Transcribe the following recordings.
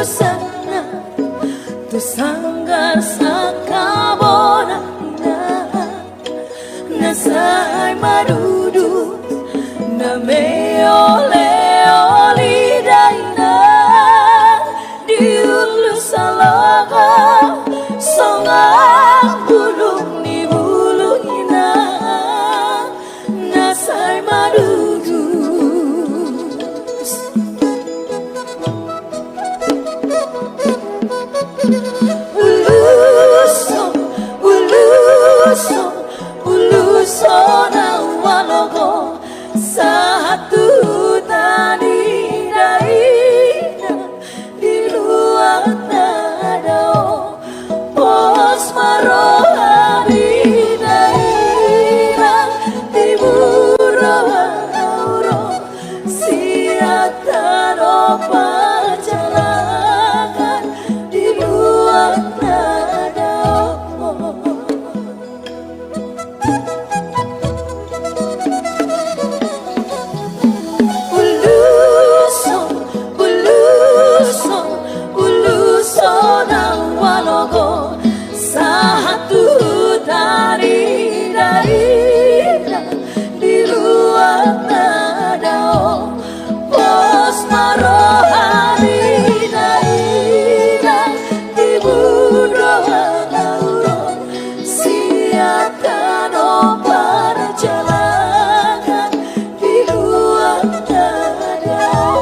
sana tu sanggar sakabona na sai marudu na me ole oli daina diulu salaga songa bulung ni bulu ina na sai marudu Ulusona walogo satu tani daina di luar nadao pos marohari daina di murawauro siataro perjalanan di luar nadao. Satu dari daerah di luar nadao pos marohari daerah di Budowauro siapkan perjalanan di luar nadao.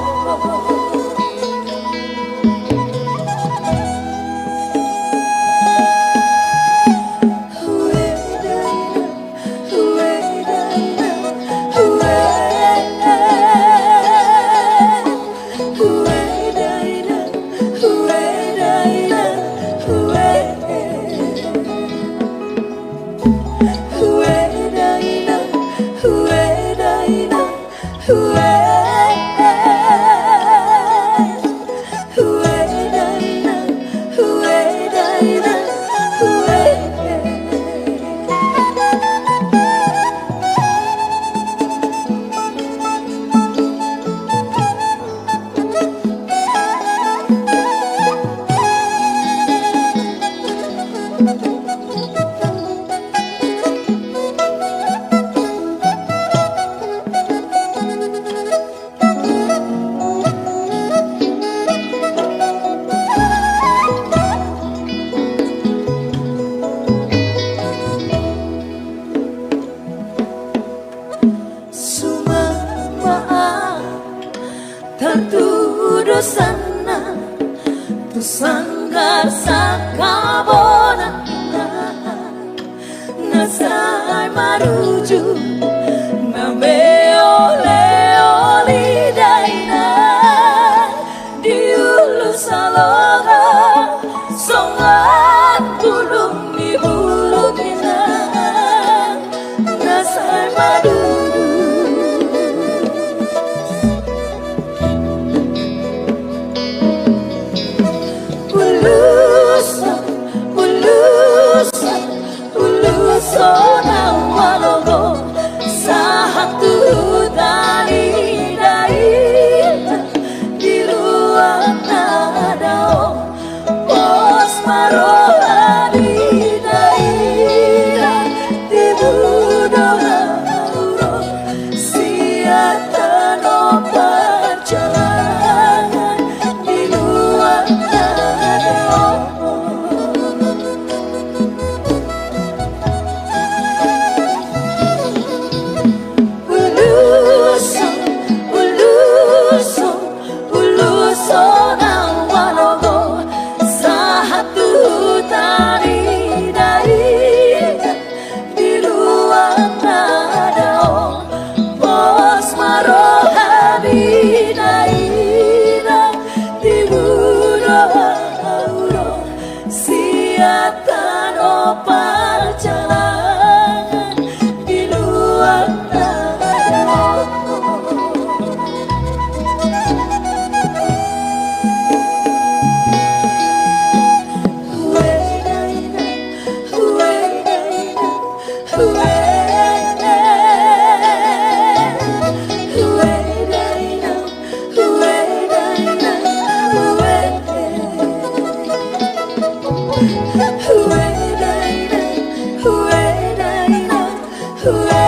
Tertuduh sana tu sanggar sakabona na sai maruju na me ole oli daina diulu saloga songat bulung di bulu dina na sai maruju. Ulusona walogo 후회나이나 후회나이나 후회